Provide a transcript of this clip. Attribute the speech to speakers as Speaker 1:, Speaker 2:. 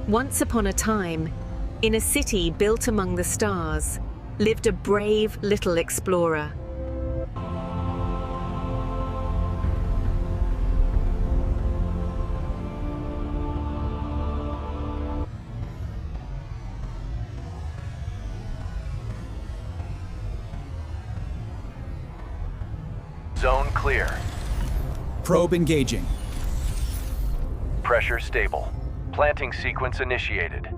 Speaker 1: Once upon a time, in a city built among the stars, lived a brave little explorer.
Speaker 2: Zone clear.
Speaker 3: Probe engaging.
Speaker 2: Pressure stable. Planting sequence initiated.